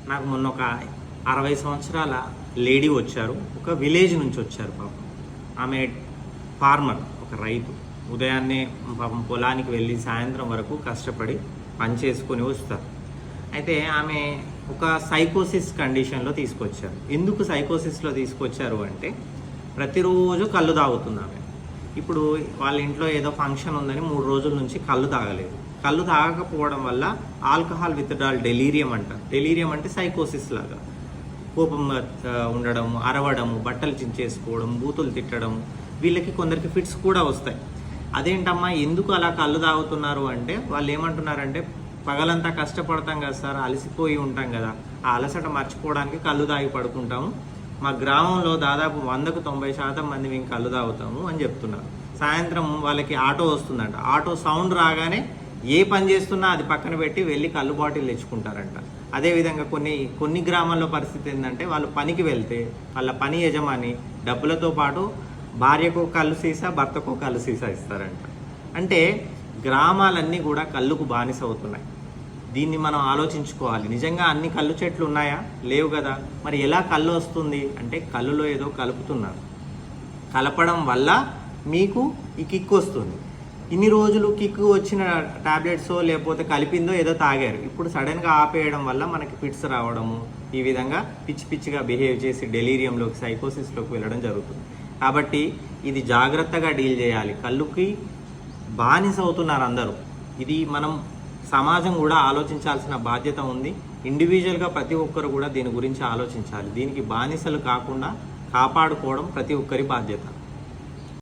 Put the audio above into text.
నాకు మొన్న ఒక 60 సంవత్సరాల లేడీ వచ్చారు. ఒక విలేజ్ నుంచి వచ్చారు పాపం. ఆమె ఫార్మర్, ఒక రైతు. ఉదయాన్నే పాపం పొలానికి వెళ్ళి సాయంత్రం వరకు కష్టపడి పని చేసుకొని వస్తారు. అయితే ఆమె ఒక సైకోసిస్ కండిషన్లో తీసుకొచ్చారు. ఎందుకు సైకోసిస్లో తీసుకొచ్చారు అంటే ప్రతిరోజు కళ్ళు తాగుతుంది ఆమె. ఇప్పుడు వాళ్ళ ఇంట్లో ఏదో ఫంక్షన్ ఉందని 3 రోజుల నుంచి కళ్ళు తాగలేదు. కళ్ళు తాగకపోవడం వల్ల ఆల్కహాల్ విత్డ్రాల్ డెలీరియం అంటారు. డెలీరియం అంటే సైకోసిస్ లాగా కోపంగా ఉండడం, అరవడము, బట్టలు చించేసుకోవడం, బూతులు తిట్టడం, వీళ్ళకి కొందరికి ఫిట్స్ కూడా వస్తాయి. అదేంటమ్మా ఎందుకు అలా కళ్ళు తాగుతున్నారు అంటే వాళ్ళు ఏమంటున్నారంటే పగలంతా కష్టపడతాం కదా సార్, అలసిపోయి ఉంటాం కదా, ఆ అలసట మర్చిపోవడానికి కళ్ళు తాగి పడుకుంటాము. మా గ్రామంలో దాదాపు 100కు 90% మంది మేము కళ్ళు తాగుతాము అని చెప్తున్నారు. సాయంత్రం వాళ్ళకి ఆటో వస్తుందంట. ఆటో సౌండ్ రాగానే ఏ పని చేస్తున్నా అది పక్కన పెట్టి వెళ్ళి కళ్ళు బాటిల్ తెచ్చుకుంటారంట. అదేవిధంగా కొన్ని గ్రామాల్లో పరిస్థితి ఏంటంటే వాళ్ళు పనికి వెళ్తే వాళ్ళ పని యజమాని డబ్బులతో పాటు భార్యకు కళ్ళు సీసా, భర్తకు కళ్ళు సీసా ఇస్తారంట. అంటే గ్రామాలన్నీ కూడా కళ్ళుకు బానిస అవుతున్నాయి. దీన్ని మనం ఆలోచించుకోవాలి. నిజంగా అన్ని కళ్ళు చెట్లు ఉన్నాయా? లేవు కదా. మరి ఎలా కళ్ళు వస్తుంది అంటే కళ్ళులో ఏదో కలుపుతున్నారు. కలపడం వల్ల మీకు ఈ కిక్ వస్తుంది. ఇన్ని రోజులు కిక్ వచ్చిన టాబ్లెట్సో లేకపోతే కలిపిందో ఏదో తాగారు. ఇప్పుడు సడన్గా ఆపేయడం వల్ల మనకి ఫిట్స్ రావడము, ఈ విధంగా పిచ్చి పిచ్చిగా బిహేవ్ చేసి డెలీరియంలోకి, సైకోసిస్లోకి వెళ్ళడం జరుగుతుంది. కాబట్టి ఇది జాగ్రత్తగా డీల్ చేయాలి. కళ్ళుకి బానిస అవుతున్నారు అందరూ. ఇది మనం సమాజం కూడా ఆలోచించాల్సిన బాధ్యత ఉంది. ఇండివిజువల్గా ప్రతి ఒక్కరు కూడా దీని గురించి ఆలోచించాలి. దీనికి బానిసలు కాకుండా కాపాడుకోవడం ప్రతి ఒక్కరి బాధ్యత.